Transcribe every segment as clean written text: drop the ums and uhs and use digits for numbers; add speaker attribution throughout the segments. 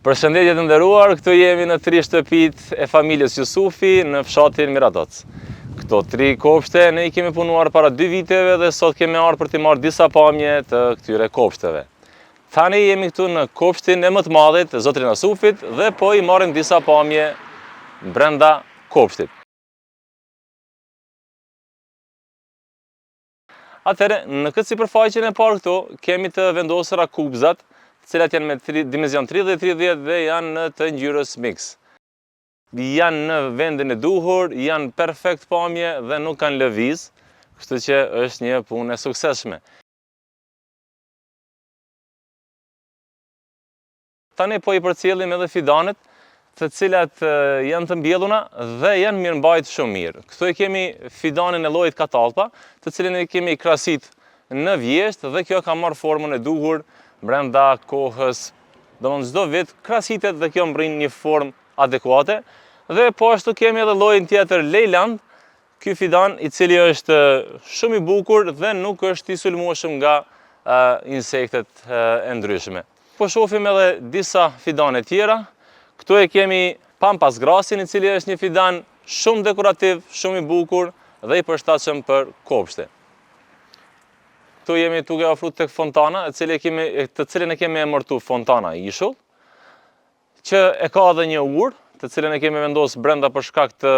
Speaker 1: Përshëndetje të nderuar, këtu jemi në 3 shtëpit e familjes Jusufi në fshatin Miradoc. Këto 3 kopshte ne i kemi punuar para 2 viteve dhe sot kemi ardhur për të marrë disa pamje të këtyre kopshteve. Tani jemi këtu në kopshtin e më të madhit, Zotrin Jusufit, dhe po i marrim disa pamje brenda kopshtit. Atëherë, në këtë sipërfaqen e parë këtu kemi të vendosura kubzat, të cilat janë me dimension 30-30 dhe janë në të ngjyrës mix. Janë në vendin e duhur, janë perfekt pamje dhe nuk kanë lëviz, kështu që është një punë e suksesshme. Tani po i përcjellim edhe fidanet, të cilat janë të mbjelluna dhe janë mirëmbajtur shumë mirë. Këtu e kemi fidanin e llojit Catalpa, të cilin e kemi krahasit në vjesht dhe kjo ka marrë formën e duhur brenda kohës. Domthonë çdo vit krahasitet dhe kjo mbrin një formë adekuate. Dhe po ashtu kemi edhe llojin tjetër Leyland, ky fidan i cili është shumë i bukur dhe nuk është i sulmueshëm nga insektet e ndryshme. Po shohim edhe disa fidane tjera. Këtu e kemi Pampas Grasin, i cili është një fidan shumë dekorativ, shumë i bukur dhe i përshtatshëm për kopshte. Këtu jemi duke ofruar tek fontana, të cilën e kemi emërtuar Fontana Ishull, që e ka edhe një urë, të cilën e kemi vendosur brenda për shkak të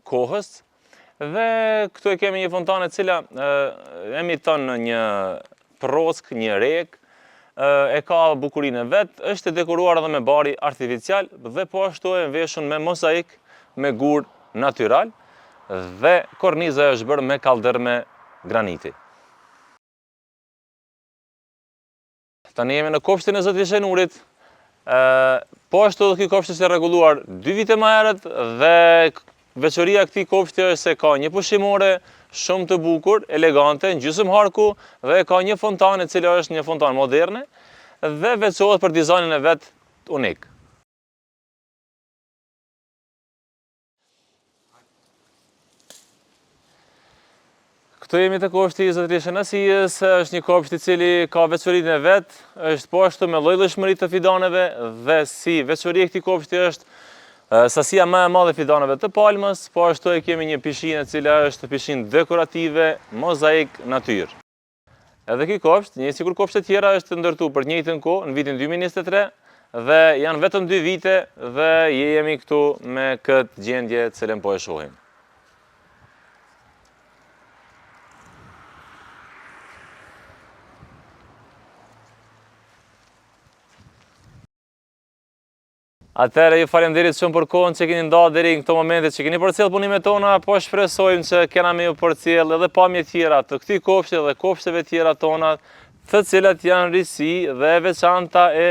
Speaker 1: kohës. Dhe këtu e kemi një fontanë e cila emiton një prock, një rek, e ka bukurinë e vet, është e dekoruar edhe me bari artificial dhe po ashtu e veshur me mozaik me gur natyral dhe korniza është bërë me kaldërme graniti. Tani jemi në kopshtin e Zotit Shenurit. Po ashtu edhe ky kopsht është rregulluar 2 vite më herët dhe veçoria e këtij kopshti është se ka një pushimore shumë të bukur, elegante, gjysmë harku dhe ka një fontanë e cila është një fontanë moderne dhe veçohet për dizajnin e vet unik. Këtu jemi te kopshti i Zotërisë Shenasijës, është një kopsht i cili ka veçorinë e vet, është po ashtu me lloj-llojshmëri të fidaneve dhe si veçori e këtij kopshti është sasia më e madhe e fidaneve të palmës, po ashtu e kemi një pishinë e cila është pishinë dekorative, mozaik natyr. Edhe ky kopsht, sikur kopshtet tjera, është ndërtuar për të njëjtën kohë në vitin 2023 dhe janë vetëm 2 vite dhe jemi këtu me këtë gjendje të cilën po e shohim. Atëherë ju falenderit shumë për kohën që keni ndarë deri në këto momente që keni përcjell punimet tona, po shpresojmë që kena me ju përcjell edhe pamje tjera të këtij kopshti dhe kopshteve tjera tona, të cilat janë risi dhe veçanta e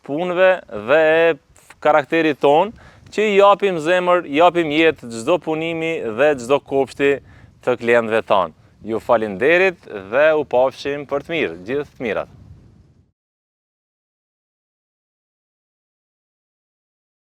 Speaker 1: punëve dhe e karakterit ton, që i japim zemër, i japim jetë çdo punimi dhe çdo kopshti të klientëve tanë. Ju falenderit dhe u pafshim për të mirë, gjithë të mirat.